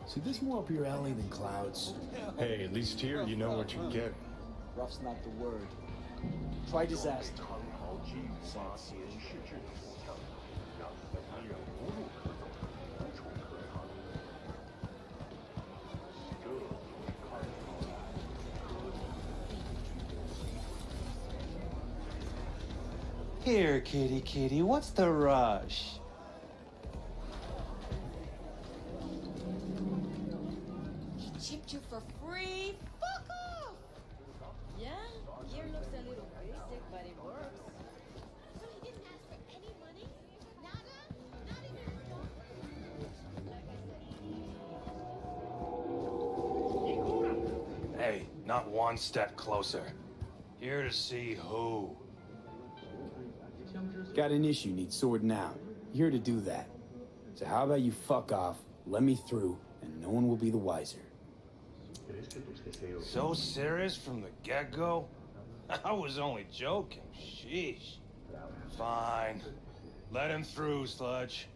See, this more up your alley than clouds. Hey, at least here you know what you're getting. Rough's not the word. Try disaster. Here, kitty, what's the rush? He chipped you for free? Fuck off! Yeah, gear looks a little basic, but it works. So he didn't ask for any money? Nada? Not even a Hey, not one step closer. Here to see who. Got an issue, need sorting out. Here to do that. So how about you fuck off, let me through, and no one will be the wiser. So serious from the get-go? I was only joking. Sheesh. Fine. Let him through, Sludge.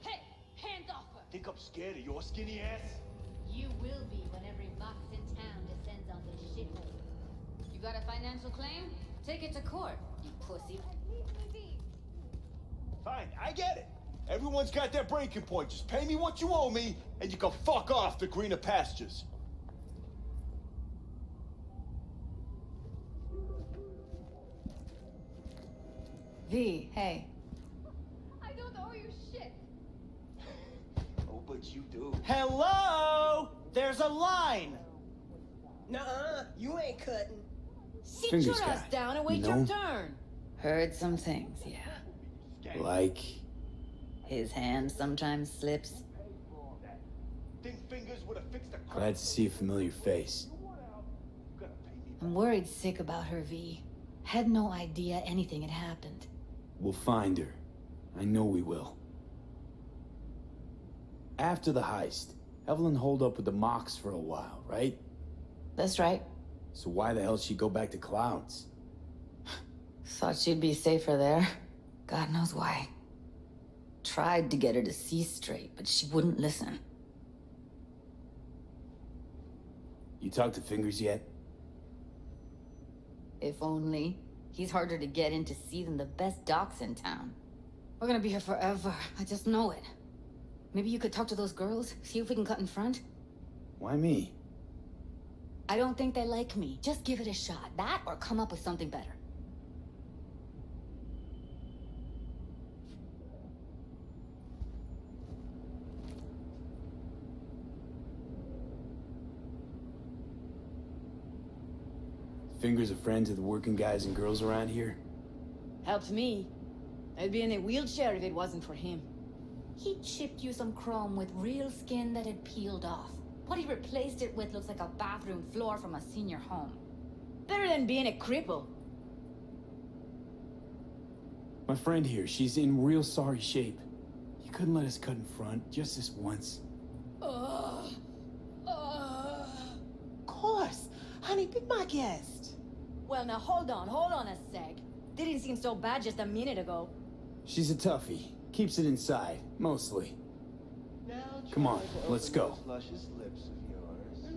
Hey, hands off her! Think I'm scared of your skinny ass? You will be when every box in town descends on this shithole. You got a financial claim? Take it to court, you pussy. Fine, I get it. Everyone's got their breaking point. Just pay me what you owe me, and you can fuck off to greener pastures. V, hey. I don't owe you shit. Oh, but you do. Hello? There's a line. Nuh-uh, you ain't cutting. Sit Fingers your ass guy. down and wait No. your turn. Heard some things, yeah. Like, His hand sometimes slips. Think fingers would have fixed the crap. glad to see a familiar face. I'm worried sick about her, V. Had no idea anything had happened. We'll find her. I know we will. After the heist, Evelyn holed up with the Mox for a while, right? That's right. So why the hell she go back to Clouds? Thought she'd be safer there. God knows why. Tried to get her to see straight, but she wouldn't listen. You talked to Fingers yet? If only. He's harder to get in to see than the best docs in town. We're gonna be here forever. I just know it. Maybe you could talk to those girls, see if we can cut in front? Why me? I don't think they like me. Just give it a shot. That or come up with something better. Fingers a friend to the working guys and girls around here? Helps me. I'd be in a wheelchair if it wasn't for him. He chipped you some chrome with real skin that had peeled off. What he replaced it with looks like a bathroom floor from a senior home. Better than being a cripple. My friend here, she's in real sorry shape. You couldn't let us cut in front, just this once. Of course. Honey, be my guest. Well, now hold on a sec. Didn't seem so bad just a minute ago. She's a toughie. Keeps it inside, mostly. Now Come on, try to let's open go. those luscious lips of yours.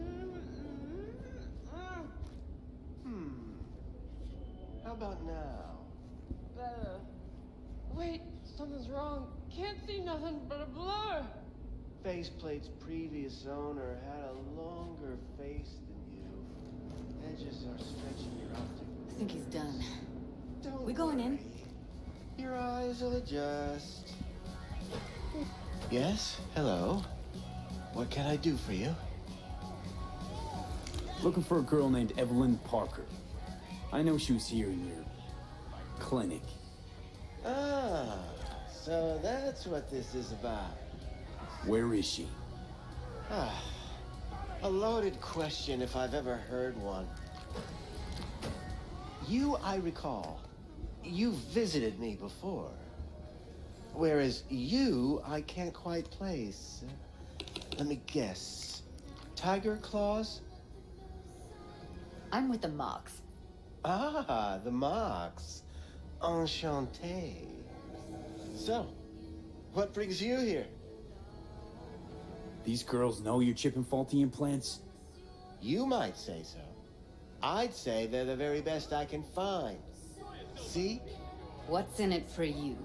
How about now? Better. Wait, something's wrong. Can't see nothing but a blur. Faceplate's previous owner had a longer face than you. Edges are stretching your optic. I think he's done. Don't We going in? worry. Your eyes will adjust. Yes, hello. What can I do for you? Looking for a girl named Evelyn Parker. I know she was here in your clinic. Ah, so that's what this is about. Where is she? Ah, a loaded question if I've ever heard one. You, I recall, you visited me before. Whereas you, I can't quite place. Let me guess. Tiger claws? I'm with the Mox. Ah, the Mox. Enchanté. So, what brings you here? These girls know you're chipping faulty implants? You might say so. I'd say they're the very best I can find. See? What's in it for you?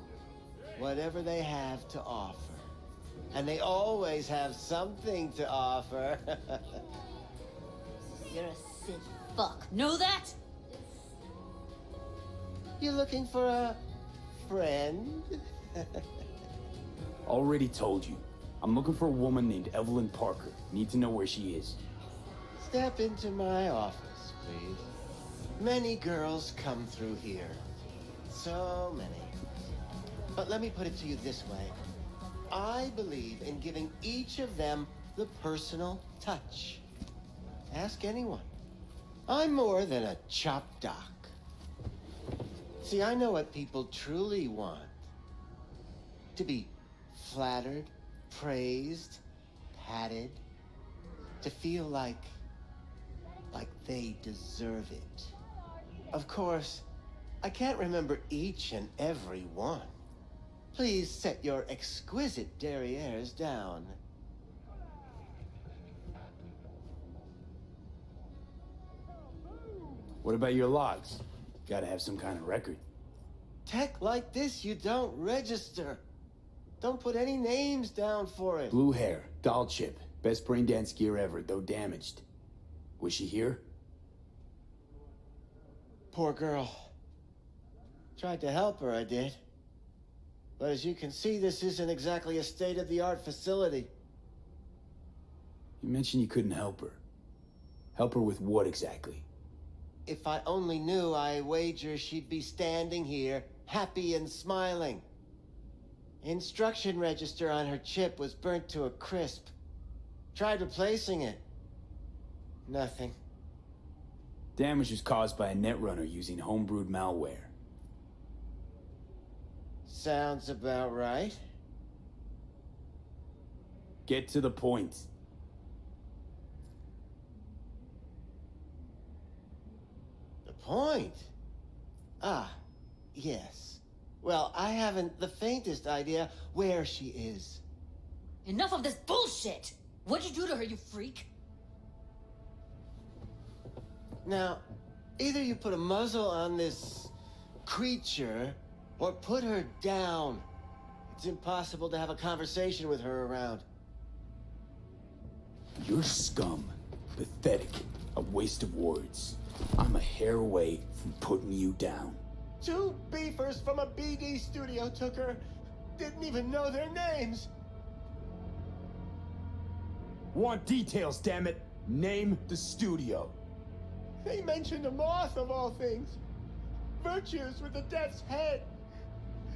Whatever they have to offer. And they always have something to offer. You're a sick fuck. Know that? You looking for a friend? Already told you. I'm looking for a woman named Evelyn Parker. Need to know where she is. Step into my office, please. Many girls come through here. So many. But let me put it to you this way. I believe in giving each of them the personal touch. Ask anyone. I'm more than a chop doc. See, I know what people truly want. To be flattered, praised, patted. To feel like they deserve it. Of course, I can't remember each and every one. Please set your exquisite derrieres down. What about your logs? Gotta have some kind of record. Tech like this, you don't register. Don't put any names down for it. Blue hair, doll chip. Best brain dance gear ever, though damaged. Was she here? Poor girl. Tried to help her, I did. But as you can see, this isn't exactly a state-of-the-art facility. You mentioned you couldn't help her. Help her with what exactly? If I only knew, I wager she'd be standing here, happy and smiling. Instruction register on her chip was burnt to a crisp. Tried replacing it. Nothing. Damage was caused by a netrunner using homebrewed malware. Sounds about right. Get to the point. The point? Ah, yes. Well, I haven't the faintest idea where she is. Enough of this bullshit! What'd you do to her, you freak? Now, either you put a muzzle on this creature, or put her down. It's impossible to have a conversation with her around. You're scum. Pathetic. A waste of words. I'm a hair away from putting you down. 2 beefers from a BD studio took her. Didn't even know their names. Want details, damn it. Name the studio. They mentioned a moth of all things. Virtues with the death's head.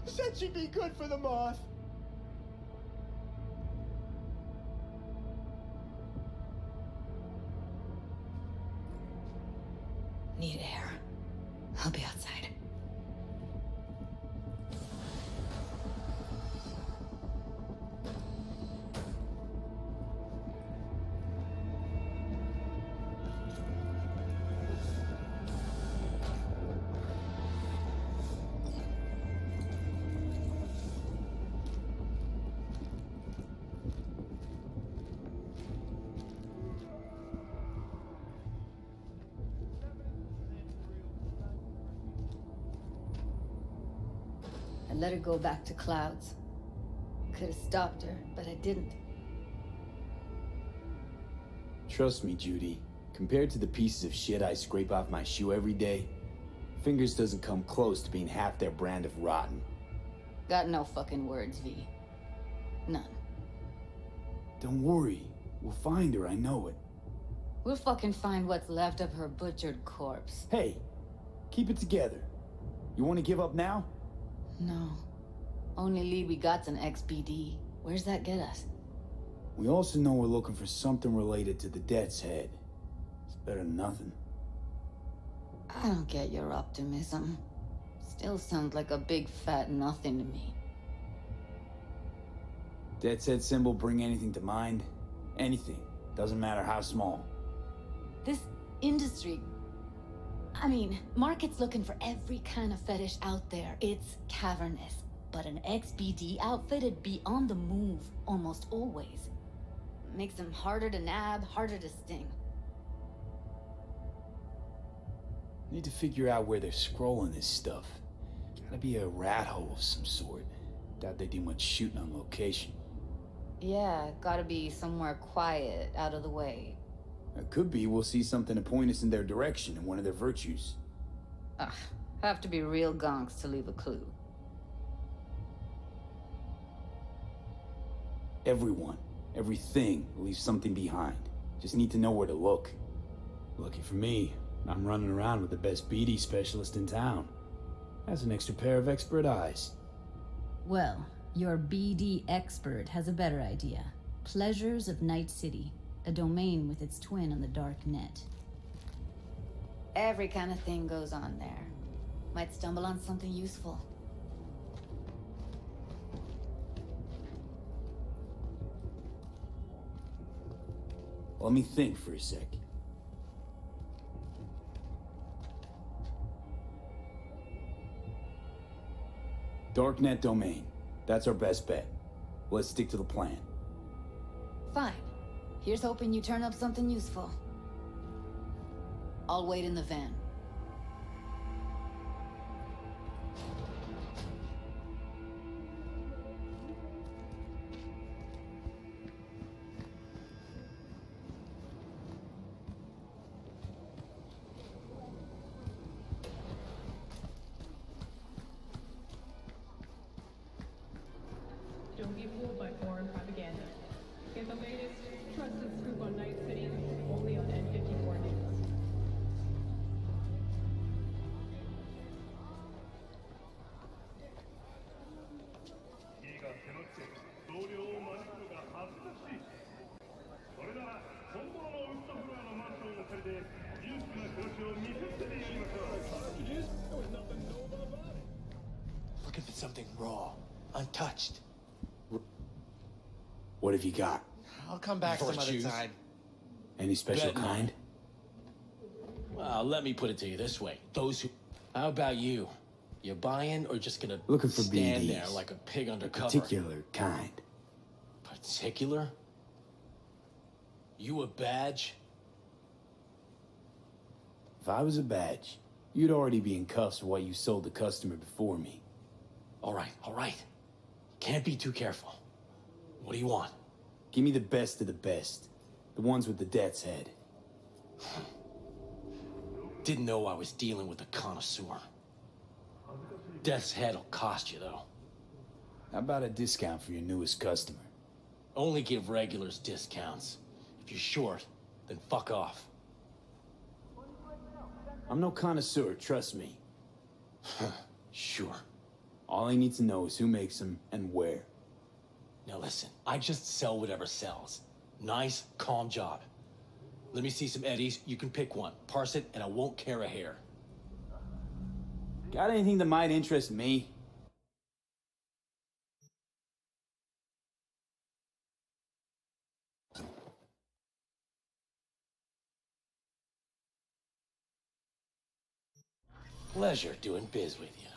Said she'd be good for the moth. Need air. I'll be outside. I let her go back to Clouds. Could have stopped her, but I didn't. Trust me, Judy. Compared to the pieces of shit I scrape off my shoe every day, Fingers doesn't come close to being half their brand of rotten. Got no fucking words, V. None. Don't worry. We'll find her, I know it. We'll fucking find what's left of her butchered corpse. Hey, keep it together. You want to give up now? No. Only lead we got's an XBD. Where's that get us? We also know we're looking for something related to the Death's Head. It's better than nothing. I don't get your optimism. Still sounds like a big fat nothing to me. Dead set symbol bring anything to mind? Anything. Doesn't matter how small. This industry... I mean, market's looking for every kind of fetish out there. It's cavernous. But an XBD outfit'd be on the move almost always. Makes them harder to nab, harder to sting. Need to figure out where they're scrolling this stuff. Gotta be a rat hole of some sort. Doubt they do much shooting on location. Yeah, gotta be somewhere quiet, out of the way. It could be we'll see something to point us in their direction in one of their virtues. Ugh, have to be real gonks to leave a clue. Everyone, everything leaves something behind. Just need to know where to look. Lucky for me, I'm running around with the best BD specialist in town. Has an extra pair of expert eyes. Well, your BD expert has a better idea. Pleasures of Night City, a domain with its twin on the dark net. Every kind of thing goes on there. Might stumble on something useful. Let me think for a sec. Darknet domain. That's our best bet. Let's stick to the plan. Fine. Here's hoping you turn up something useful. I'll wait in the van. Don't be fooled by foreign propaganda. Get the latest, trusted scoop on Night City, only on N54 News. Looking for something raw, untouched. What have you got? I'll come back some other time. Any special Bet not. kind? Well, let me put it to you this way. Those who... How about you? You buying or just gonna Looking for stand BDs. there like a pig under cover? Particular kind. Particular? You a badge? If I was a badge, you'd already be in cuffs for what you sold the customer before me. All right, all right. Can't be too careful. What do you want? Give me the best of the best. The ones with the death's head. Didn't know I was dealing with a connoisseur. Death's head'll cost you, though. How about a discount for your newest customer? Only give regulars discounts. If you're short, then fuck off. I'm no connoisseur, trust me. Sure. All I need to know is who makes them and where. Now listen, I just sell whatever sells. Nice, calm job. Let me see some eddies, you can pick one. Parse it, and I won't care a hair. Got anything that might interest me? Pleasure doing biz with you.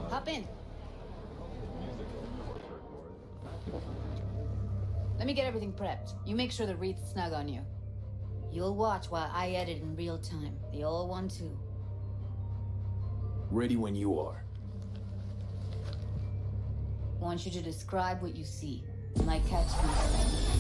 Hop in. Let me get everything prepped. You make sure the wreath's snug on you. You'll watch while I edit in real time. The old one, too. Ready when you are. Want you to describe what you see. My catchphrase.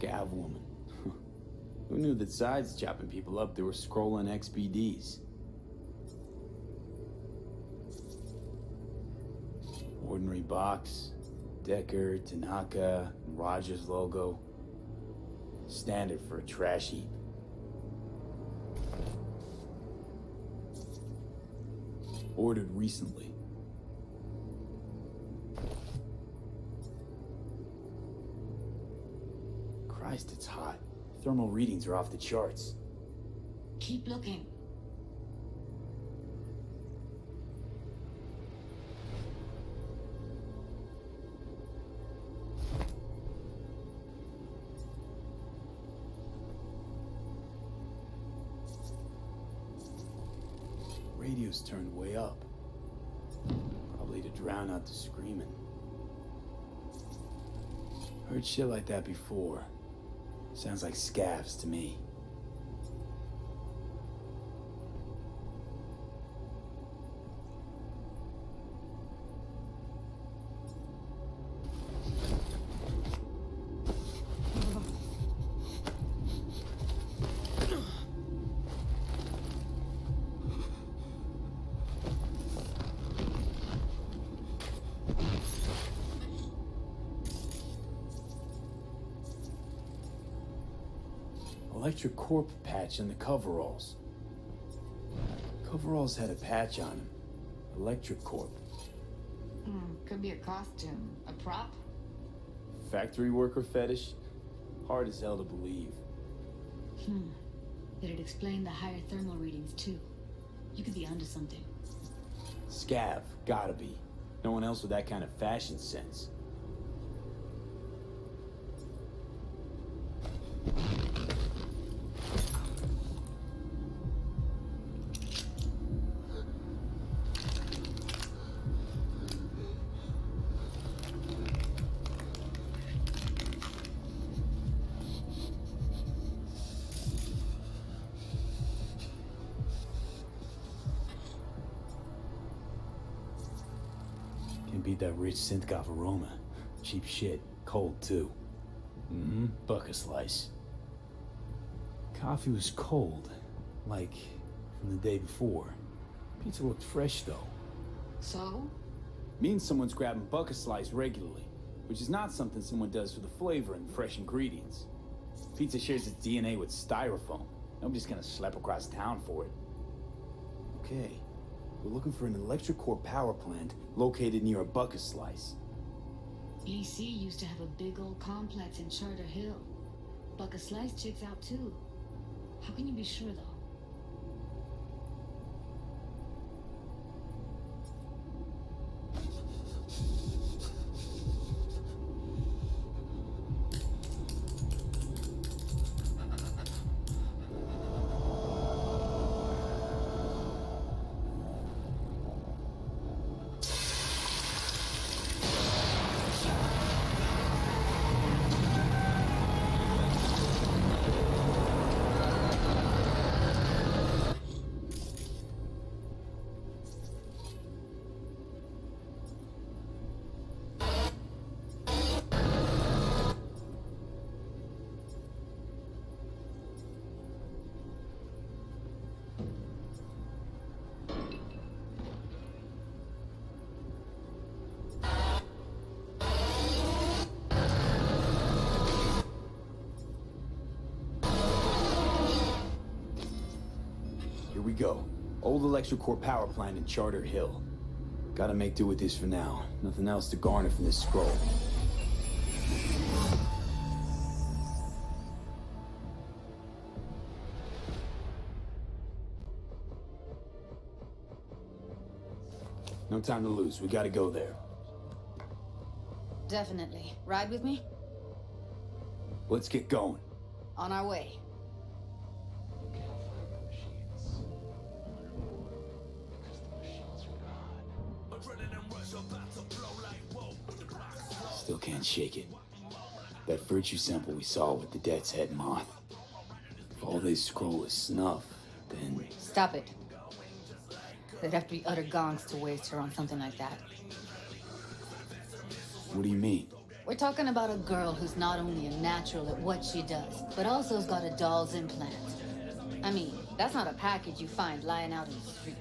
Scav woman. Who knew that sides chopping people up, they were scrolling XBDs? Ordinary box, Decker, Tanaka, and Rogers logo. Standard for a trash heap. Ordered recently. Christ, it's hot. Thermal readings are off the charts. Keep looking. Radio's turned way up. Probably to drown out the screaming. Heard shit like that before. Sounds like scavs to me. Electric Corp patch in the coveralls. Coveralls had a patch on them. Electric Corp. Could be a costume. A prop? Factory worker fetish? Hard as hell to believe. It'd explain the higher thermal readings, too. You could be onto something. Scav, gotta be. No one else with that kind of fashion sense. Can't beat that rich synth-goth aroma. Cheap shit. Cold, too. Buck a slice. Coffee was cold. Like, from the day before. Pizza looked fresh, though. So? Means someone's grabbing buck a slice regularly. Which is not something someone does for the flavor and fresh ingredients. Pizza shares its DNA with styrofoam. Nobody's gonna slap across town for it. Okay. We're looking for an electric core power plant located near a bucket slice. EC used to have a big old complex in Charter Hill. Bucket Slice checks out too. How can you be sure though? Here we go. Old electric core power plant in Charter Hill. Gotta make do with this for now. Nothing else to garner from this scroll. No time to lose. We gotta go there. Definitely. Ride with me? Let's get going. On our way. Still can't shake it. That virtue sample we saw with the Death's Head moth. If all they scroll is snuff, then... Stop it. They'd have to be utter gonks to waste her on something like that. What do you mean? We're talking about a girl who's not only a natural at what she does, but also has got a doll's implant. I mean, that's not a package you find lying out in the street.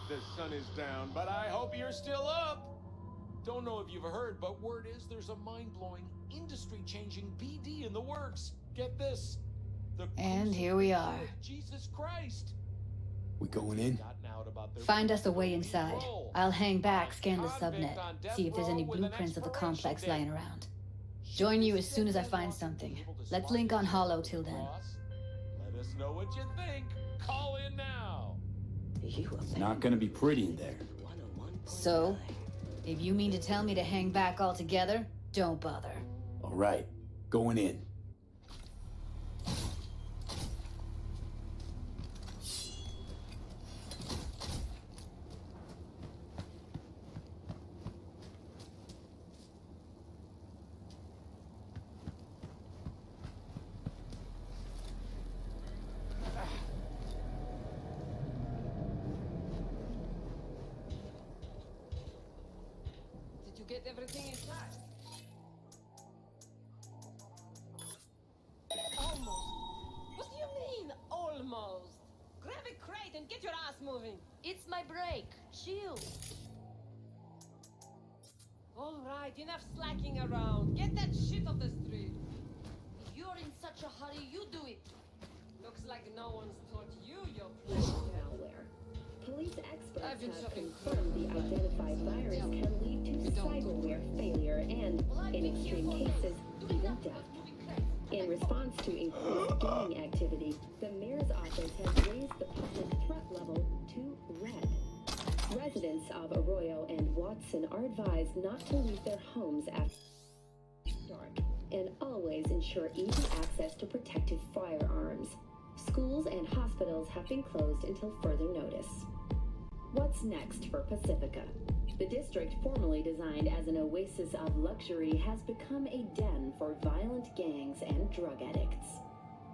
The sun is down, but I hope you're still up. Don't know if you've heard, but word is there's a mind-blowing, industry-changing BD in the works. Get this. And here we are. Jesus Christ. We going in? Find us a way inside. I'll hang back, scan the subnet, see if there's any blueprints of the complex lying around. Join you as soon as I find something. Let's link on Hollow till then. Let us know what you think. Call in now. It's not gonna be pretty in there. So, if you mean to tell me to hang back altogether, don't bother. All right, going in. Get everything inside. Almost. What do you mean, almost? Grab a crate and get your ass moving. It's my break. Chill. All right, enough slacking around. Get that shit off the street. If you're in such a hurry, you do it. Looks like no one's taught you your malware. Police experts have confirmed the identified virus can lead to cyberware failure and, in extreme cases, even death. In response to increased gaming activity, the mayor's office has raised the public threat level to red. Residents of Arroyo and Watson are advised not to leave their homes after dark and always ensure easy access to protective firearms. Schools and hospitals have been closed until further notice. What's next for Pacifica? The district, formerly designed as an oasis of luxury, has become a den for violent gangs and drug addicts.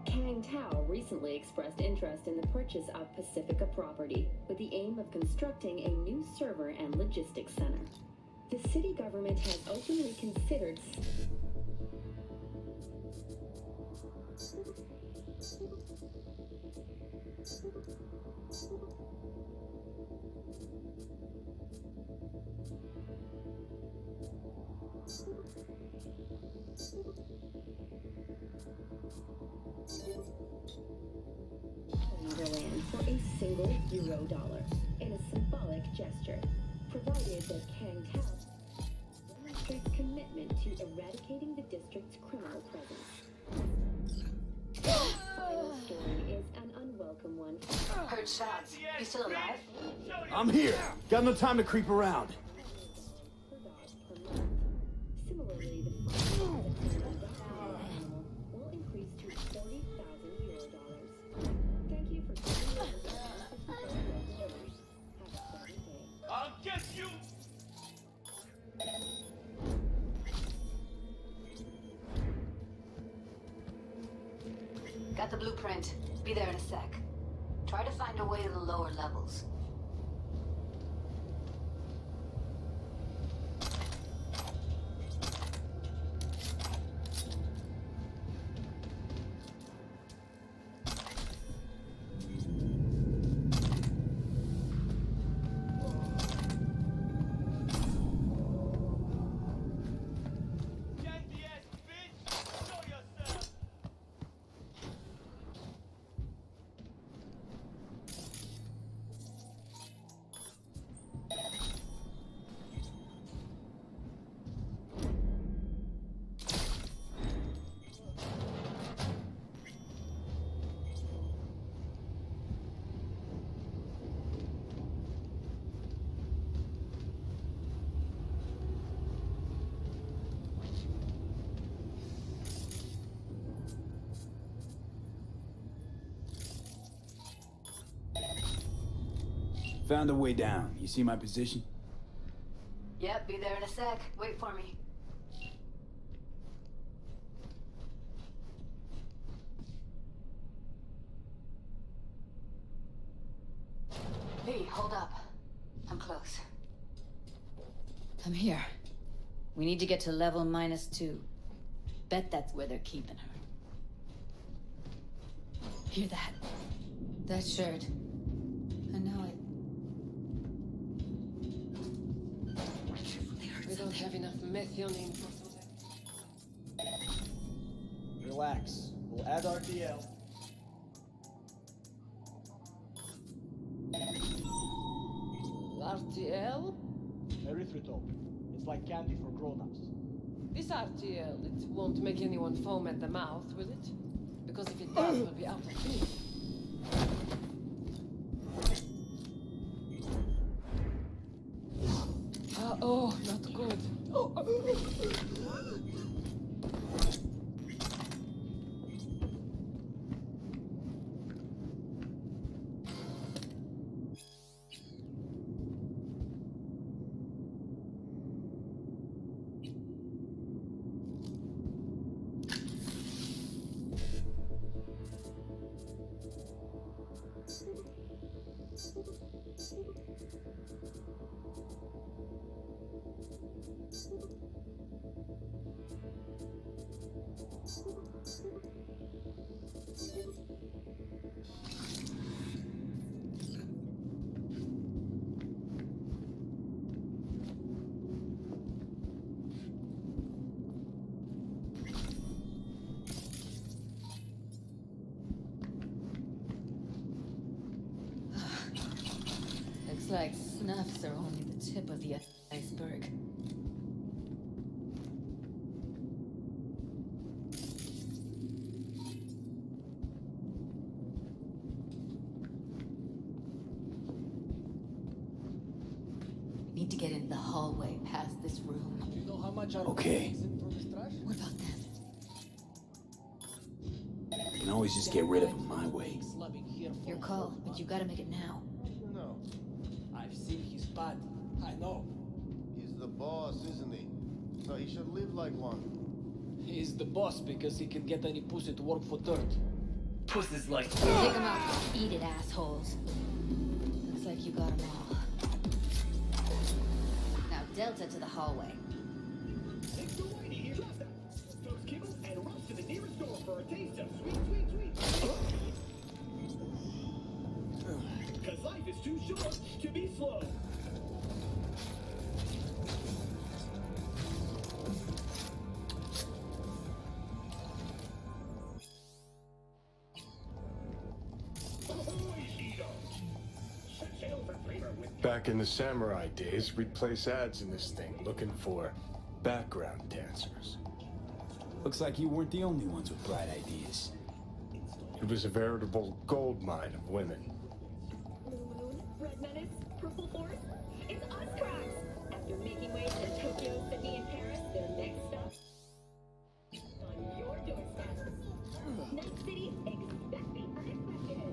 Kang Tao recently expressed interest in the purchase of Pacifica property with the aim of constructing a new server and logistics center. The city government has openly considered the land for a single $1 in a symbolic gesture, provided that Kang Tao demonstrates commitment to eradicating the district's criminal presence. The final story is an unwelcome one. Heard shots. You still alive? I'm here. Got no time to creep around. Similarly, the fine animal will increase to €40,000. Thank you for joining us. Have a pleasant day. I'll get you! Got the blueprint. Be there in a sec. Try to find a way to the lower levels. Found a way down. You see my position? Yep, be there in a sec. Wait for me. Lee, hold up. I'm close. I'm here. We need to get to level -2. Bet that's where they're keeping her. Hear that? That shirt. I know it. We don't have enough methionine for Relax. We'll add RTL. RTL? Erythritol. It's like candy for grown-ups. This RTL, it won't make anyone foam at the mouth, will it? Because if it does, we'll be out of food. Oh, not good. Looks like snuffs are only the tip of the iceberg. Need to get into the hallway past this room. You know how much Okay. from this trash? What about them? I can always just get rid of them my way. Your call, but you gotta make it now. No. I've seen his body. I know. He's the boss, isn't he? So he should live like one. He's the boss because he can get any pussy to work for dirt. Pussy's like... Pick them up. Eat it, assholes. Looks like you got them all. Now Delta to the hallway. Because life is too short to be slow. Back in the samurai days, we'd place ads in this thing looking for background dancers. Looks like you weren't the only ones with bright ideas. It was a veritable gold mine of women. Blue Moon, Red Menace, Purple Force. It's us cracks! After making way to Tokyo, Sydney, and Paris, their next stop on your doorstep. Night City, expect the unexpected.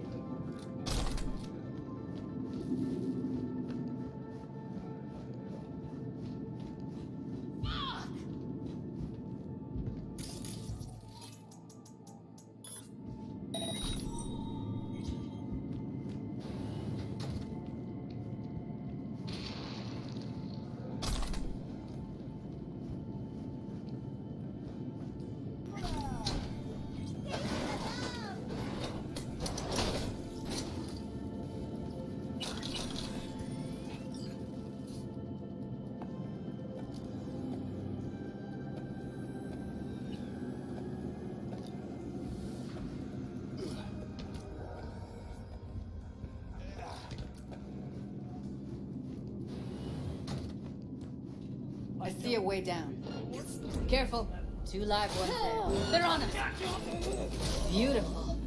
I see a way down. Careful. 2 live ones there. They're on us. Beautiful.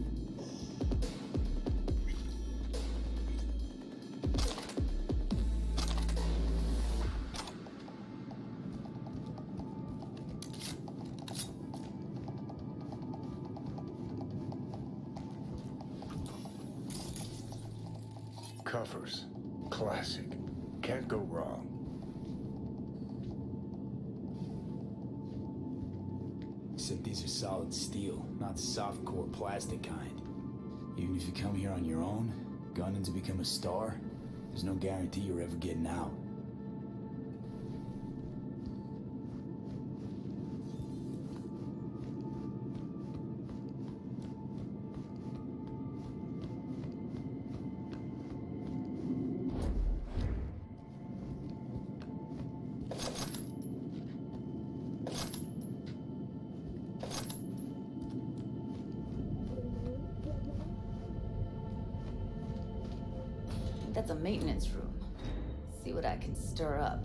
Covers. Classic. Can't go wrong. Except these are solid steel, not the soft-core plastic kind. Even if you come here on your own, gunning to become a star, There's no guarantee you're ever getting out. That's a maintenance room. See what I can stir up.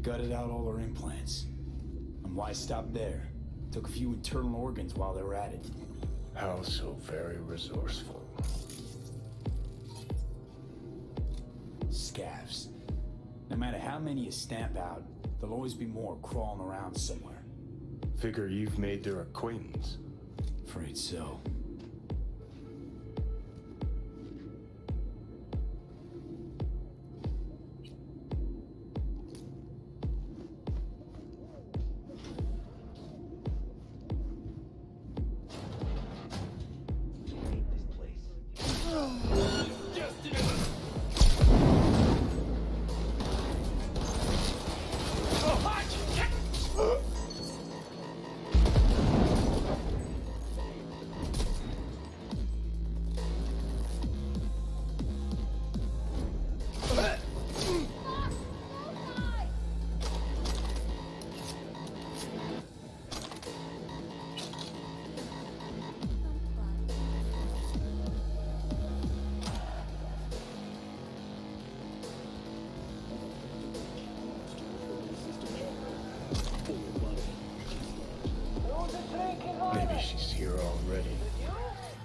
Gutted out all her implants. And why stop there? Took a few internal organs while they were at it. How so very resourceful. Scavs. No matter how many you stamp out, there'll always be more crawling around somewhere. Figure you've made their acquaintance. Afraid so. Maybe she's here already.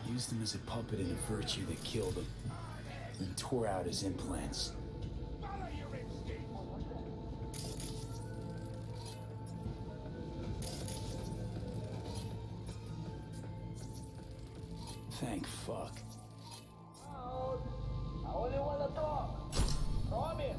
Used him as a puppet in a virtue that killed him. And tore out his implants. Thank fuck. I only want to talk. Promise.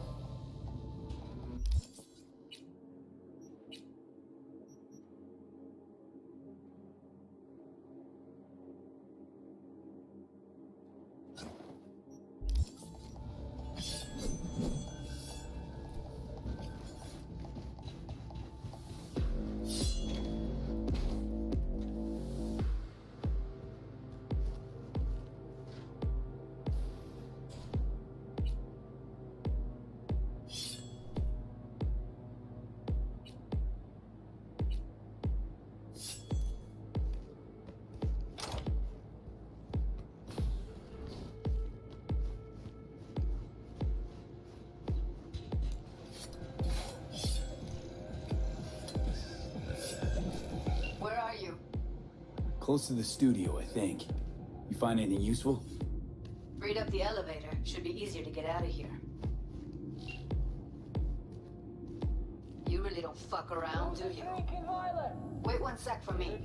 Close to the studio, I think. You find anything useful? Read up the elevator. Should be easier to get out of here. You really don't fuck around, do you? Wait 1 sec for me.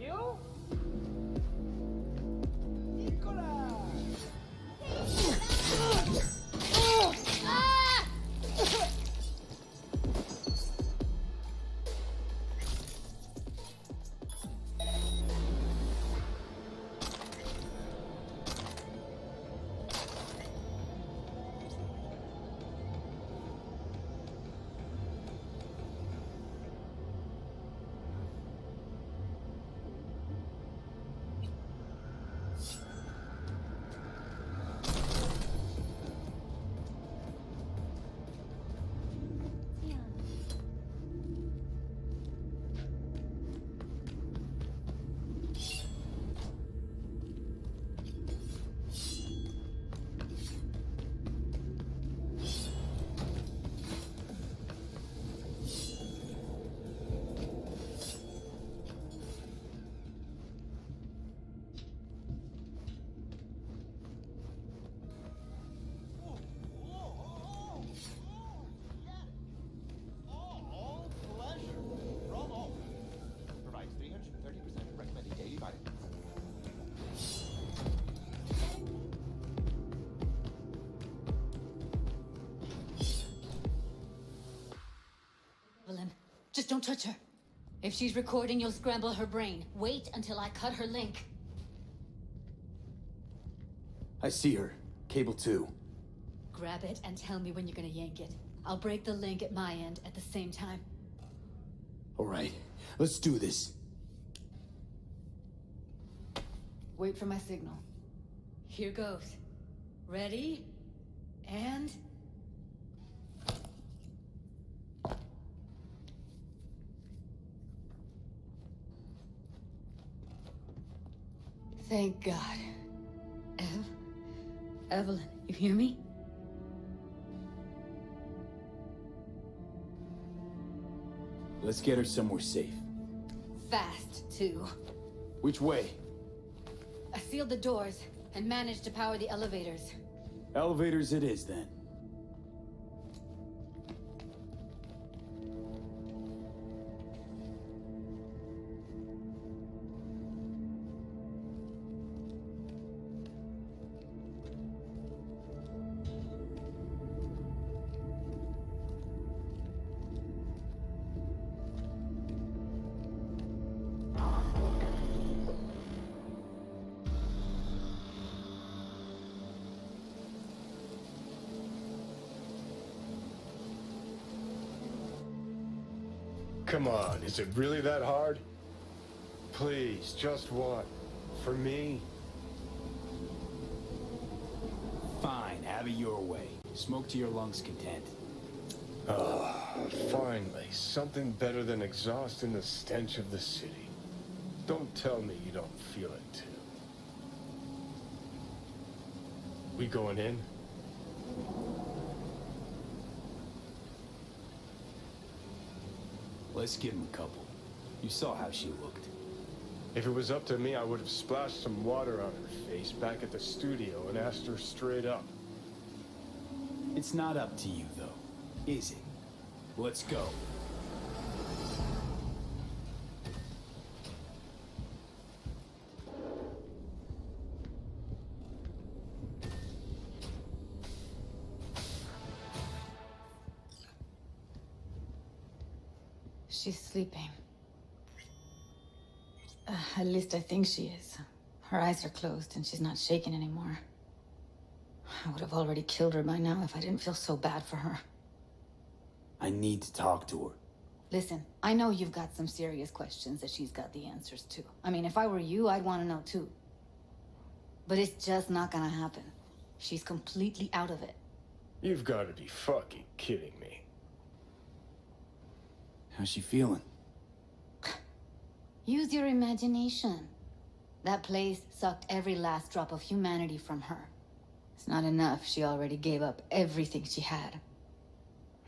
don't touch her. If she's recording, you'll scramble her brain. Wait until I cut her link. I see her. Cable 2. Grab it and tell me when you're gonna yank it. I'll break the link at my end at the same time. All right, let's do this. Wait for my signal. Here goes. Ready? And... Thank God. Evelyn, you hear me? Let's get her somewhere safe. Fast, too. Which way? I sealed the doors and managed to power the elevators. Elevators it is, then. Come on, is it really that hard? Please, just one. For me? Fine, have it your way. Smoke to your lungs' content. Finally, something better than exhaust and the stench of the city. Don't tell me you don't feel it too. We going in? Let's give him a couple. You saw how she looked. If it was up to me, I would have splashed some water on her face back at the studio and asked her straight up. It's not up to you, though, is it? Let's go. She's sleeping. At least I think she is. Her eyes are closed and she's not shaking anymore. I would have already killed her by now if I didn't feel so bad for her. I need to talk to her. Listen, I know you've got some serious questions that she's got the answers to. I mean, if I were you, I'd want to know too. But it's just not gonna happen. She's completely out of it. You've got to be fucking kidding me. How's she feeling? Use your imagination. That place sucked every last drop of humanity from her. It's not enough. She already gave up everything she had.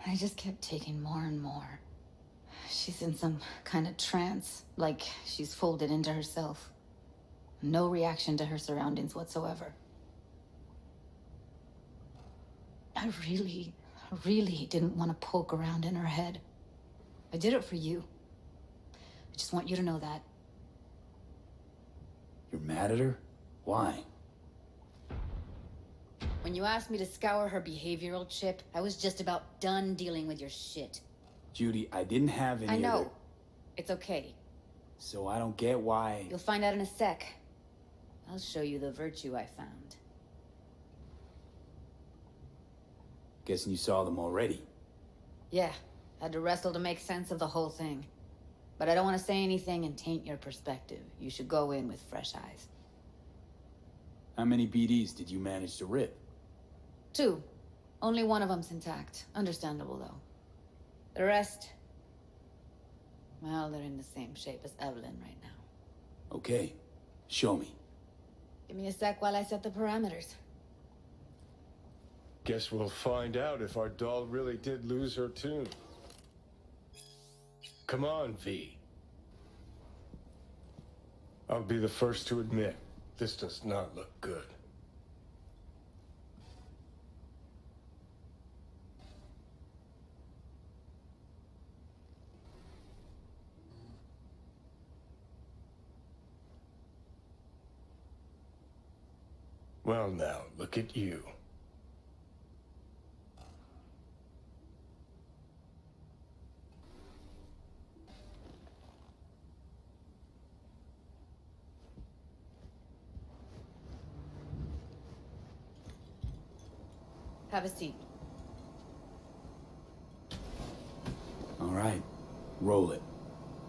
I just kept taking more and more. She's in some kind of trance, like she's folded into herself. No reaction to her surroundings whatsoever. I really didn't want to poke around in her head. I did it for you. I just want you to know that. You're mad at her? Why? When you asked me to scour her behavioral chip, I was just about done dealing with your shit. Judy, I didn't have any I know. other... It's okay. So I don't get why... You'll find out in a sec. I'll show you the virtue I found. Guessing you saw them already. Yeah, had to wrestle to make sense of the whole thing. But I don't want to say anything and taint your perspective. You should go in with fresh eyes. How many BDs did you manage to rip? 2. Only one of them's intact. Understandable, though. The rest... well, they're in the same shape as Evelyn right now. Okay. Show me. Give me a sec while I set the parameters. Guess we'll find out if our doll really did lose her tune. Come on, V. I'll be the first to admit, this does not look good. Well now, look at you. Have a seat. All right, roll it.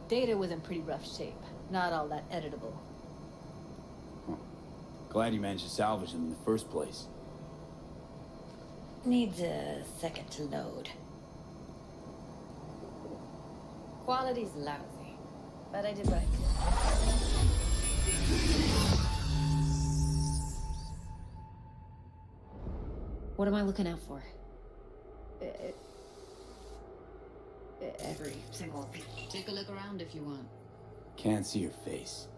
Data was in pretty rough shape. Not all that editable. Glad you managed to salvage them in the first place. Needs a second to load. Quality's lousy, but I did what I could. What am I looking out for? Every single piece. Take a look around if you want. Can't see your face.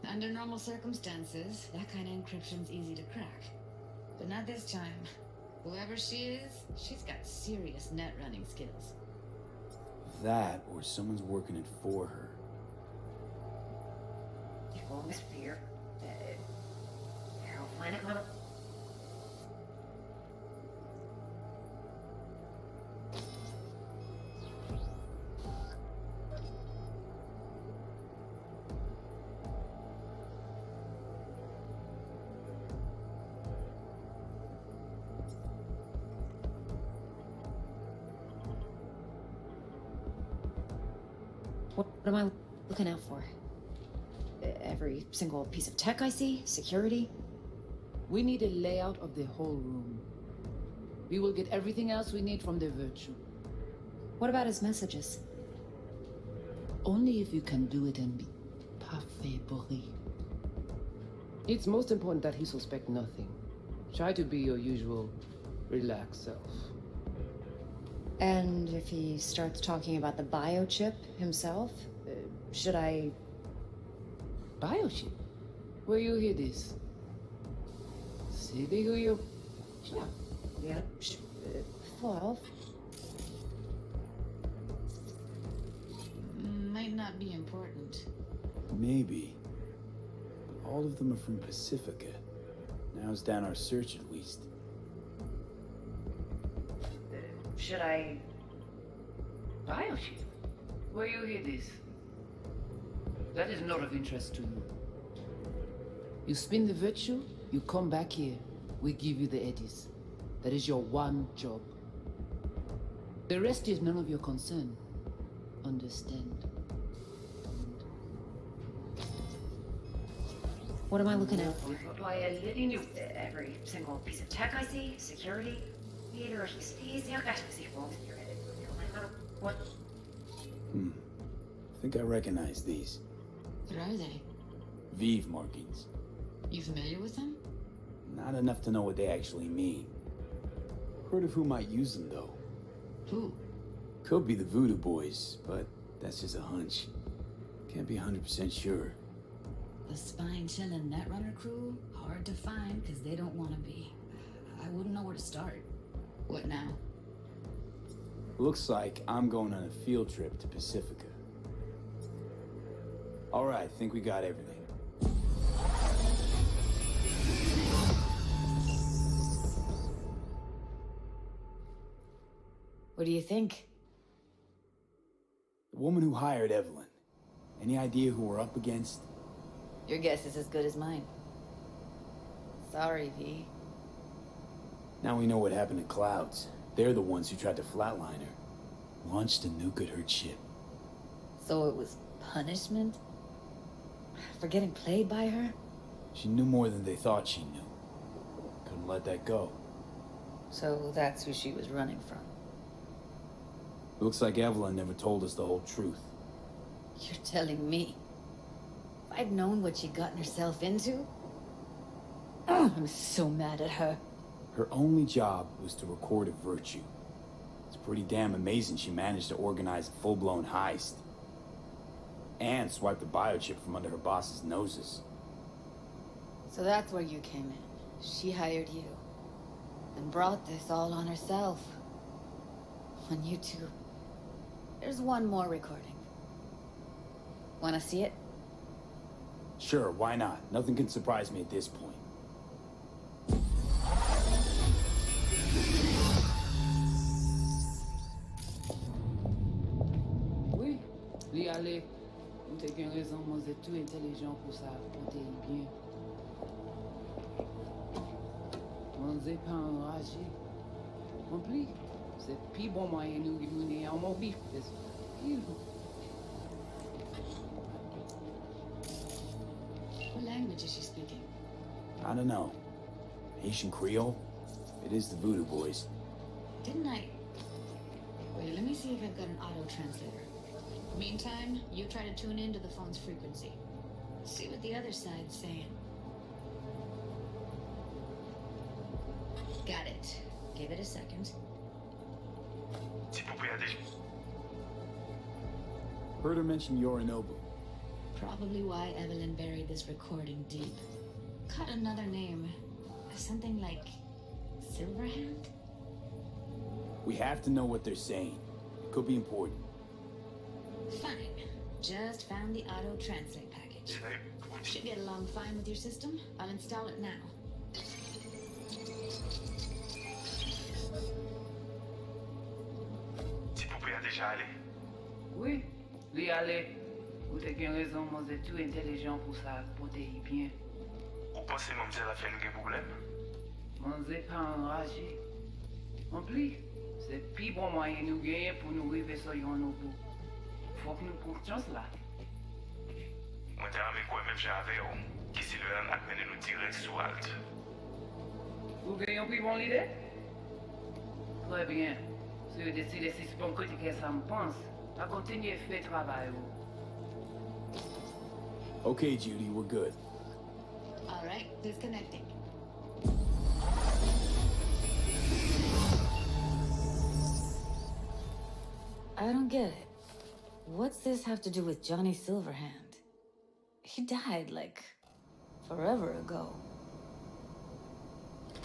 Under normal circumstances, that kind of encryption's easy to crack. But not this time. Whoever she is, she's got serious net running skills. That, or someone's working it for her. What am I looking out for? Every single piece of tech I see? Security? We need a layout of the whole room. We will get everything else we need from the virtue. What about his messages? Only if you can do it and be parfait bourré. It's most important that he suspect nothing. Try to be your usual, relaxed self. And if he starts talking about the biochip himself, should I... Biochip? Where you hear this? CD who you... Yeah. 12. Might not be important. Maybe. But all of them are from Pacifica. Narrows down our search at least. Should I... Biochip? Where you hear this? That is not of interest to you. You spin the virtue, you come back here. We give you the eddies. That is your one job. The rest is none of your concern. Understand? What am I looking at? Every single piece of tech I see? Security? What? I think I recognize these. What are they? Vive markings. You familiar with them? Not enough to know what they actually mean. Heard of who might use them, though. Who? Could be the Voodoo Boys, but that's just a hunch. Can't be 100% sure. The spine-chilling Netrunner crew? Hard to find, because they don't want to be. I wouldn't know where to start. What now? Looks like I'm going on a field trip to Pacifica. All right, think we got everything. What do you think? The woman who hired Evelyn. Any idea who we're up against? Your guess is as good as mine. Sorry, V. Now we know what happened to Clouds. They're the ones who tried to flatline her. Launched a nuke at her ship. So it was punishment? For getting played by her? She knew more than they thought she knew. Couldn't let that go. So that's who she was running from. Looks like Evelyn never told us the whole truth. You're telling me? If I'd known what she'd gotten herself into? I'm so mad at her. Her only job was to record a virtue. It's pretty damn amazing she managed to organize a full-blown heist. And swipe the biochip from under her boss's noses. So that's where you came in. She hired you. And brought this all on herself. On YouTube. There's one more recording. Wanna see it? Sure, why not? Nothing can surprise me at this point. Oui, li ale. Ou te gen rezon mwen zè tout intelligent pou sa apote yi bien. Mwen Vous pas enragé. Compris? C'est plus bon moyen nous de mener en mobile. What language is she speaking? I don't know. Haitian Creole? It is the Voodoo Boys. Didn't I? Wait, let me see if I've got an auto translator. Meantime, you try to tune into the phone's frequency. See what the other side's saying. Got it. Give it a second. Heard her mention Yorinobu. Probably why Evelyn buried this recording deep. Caught another name. Something like Silverhand? We have to know what they're saying. It could be important. Fine. Just found the auto translate package. Should get along fine with your system. I'll install it now. Oui, lui aller. Vous avez bien raison, moi c'est tout intelligent pour ça, pour te y bien. Vous pensez que mademoiselle a fait un problème? Moi c'est pas enragé. En plus, c'est plus bon moyen nous gagner pour nous arriver sur nos bout. Faut que nous comptions cela. Moi t'ai avec quoi même j'avais qui Silverhand a mené nous direct sur Alt. Vous gagnez plus bon l'idée? Très bien. Si vous décidez si c'est bon côté que ça me pense, à continuer à faire travail. Okay, Judy, we're good. All right, disconnecting. I don't get it. What's this have to do with Johnny Silverhand? He died, like, forever ago.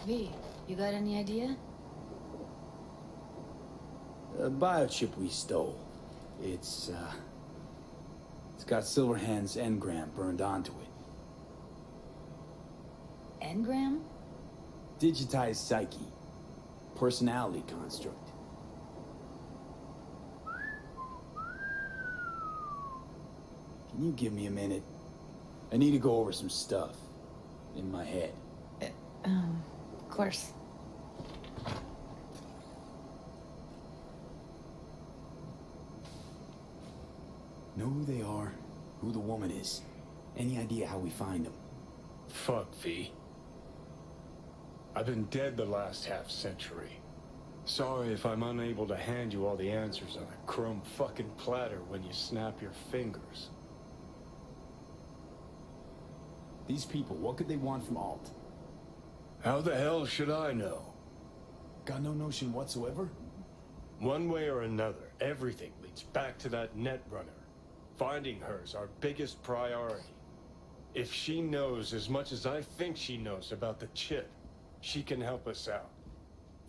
V, you got any idea? A biochip we stole. It's got Silverhand's engram burned onto it. Engram? Digitized psyche. Personality construct. Can you give me a minute? I need to go over some stuff in my head. Of course. Know who they are, who the woman is. Any idea how we find them? Fuck, V. I've been dead the last half-century. Sorry if I'm unable to hand you all the answers on a chrome fucking platter when you snap your fingers. These people, what could they want from Alt? How the hell should I know? Got no notion whatsoever? One way or another, everything leads back to that netrunner. Finding her's our biggest priority. If she knows as much as I think she knows about the chip, she can help us out.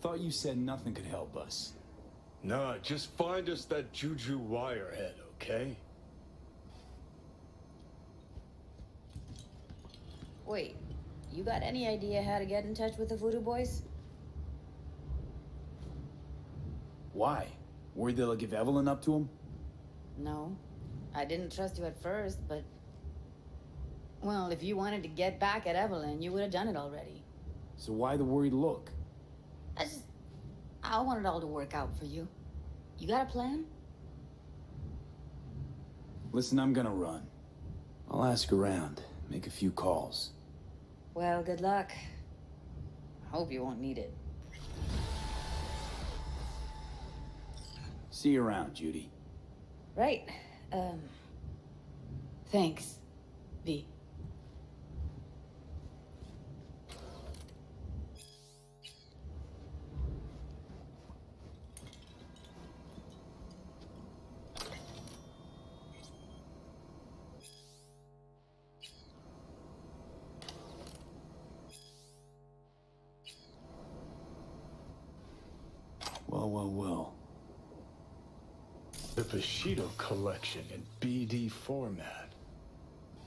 Thought you said nothing could help us. Nah, just find us that Juju wirehead, okay? Wait, you got any idea how to get in touch with the Voodoo Boys? Why? Worried they'll give Evelyn up to him? No. I didn't trust you at first, but... Well, if you wanted to get back at Evelyn, you would have done it already. So why the worried look? I want it all to work out for you. You got a plan? Listen, I'm gonna run. I'll ask around, make a few calls. Well, good luck. I hope you won't need it. See you around, Judy. Right. Thanks, V. Well. The Bushido collection in BD format.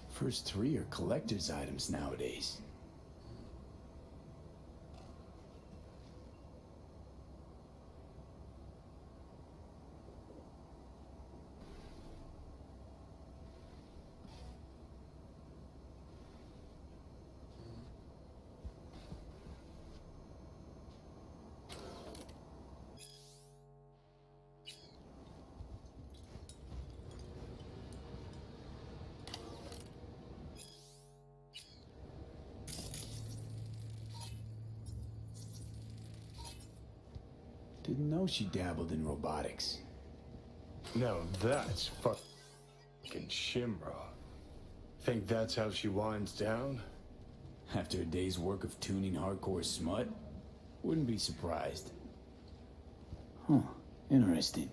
First three are collector's items nowadays. Didn't know she dabbled in robotics. Now that's fucking Shimra. Think that's how she winds down? After a day's work of tuning hardcore smut? Wouldn't be surprised. Huh, interesting.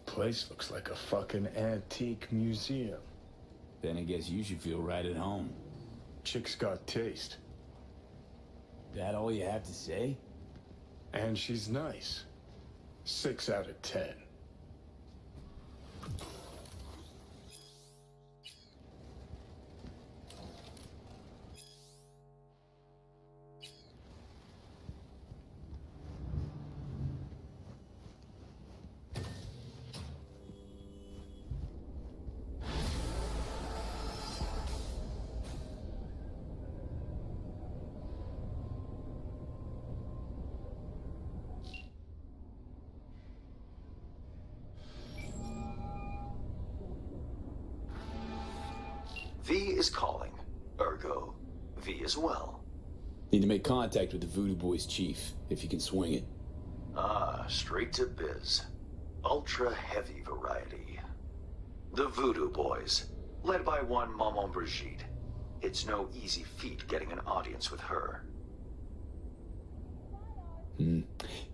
Place looks like a fucking antique museum. Then I guess you should feel right at home. Chick's got taste. That all you have to say? And she's nice. 6 out of 10. V is calling. Ergo, V as well. Need to make contact with the Voodoo Boys chief, if you can swing it. Ah, straight to biz. Ultra heavy variety. The Voodoo Boys, led by one Maman Brigitte. It's no easy feat getting an audience with her.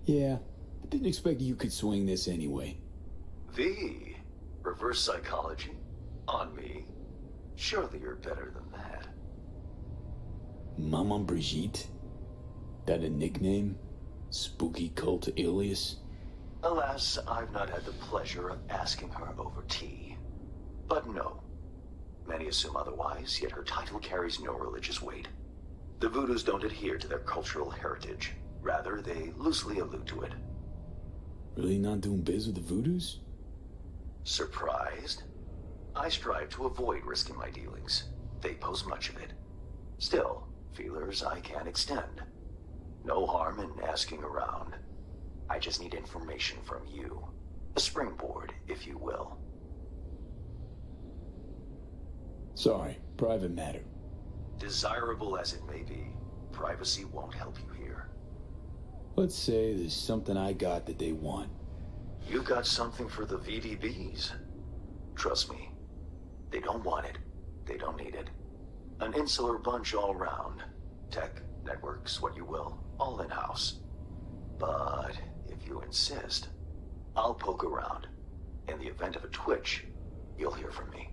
Yeah, I didn't expect you could swing this anyway. V, reverse psychology, on me. Surely you're better than that. Maman Brigitte? That a nickname? Spooky cult alias? Alas, I've not had the pleasure of asking her over tea. But no. Many assume otherwise, yet her title carries no religious weight. The Voodoos don't adhere to their cultural heritage. Rather, they loosely allude to it. Really not doing biz with the Voodoos? Surprised? I strive to avoid risking my dealings. They pose much of it. Still, feelers I can extend. No harm in asking around. I just need information from you. A springboard, if you will. Sorry, private matter. Desirable as it may be, privacy won't help you here. Let's say there's something I got that they want. You got something for the VDBs. Trust me, they don't want it. They don't need it. An insular bunch all round. Tech, networks, what you will, all in-house. But if you insist, I'll poke around. In the event of a twitch, you'll hear from me.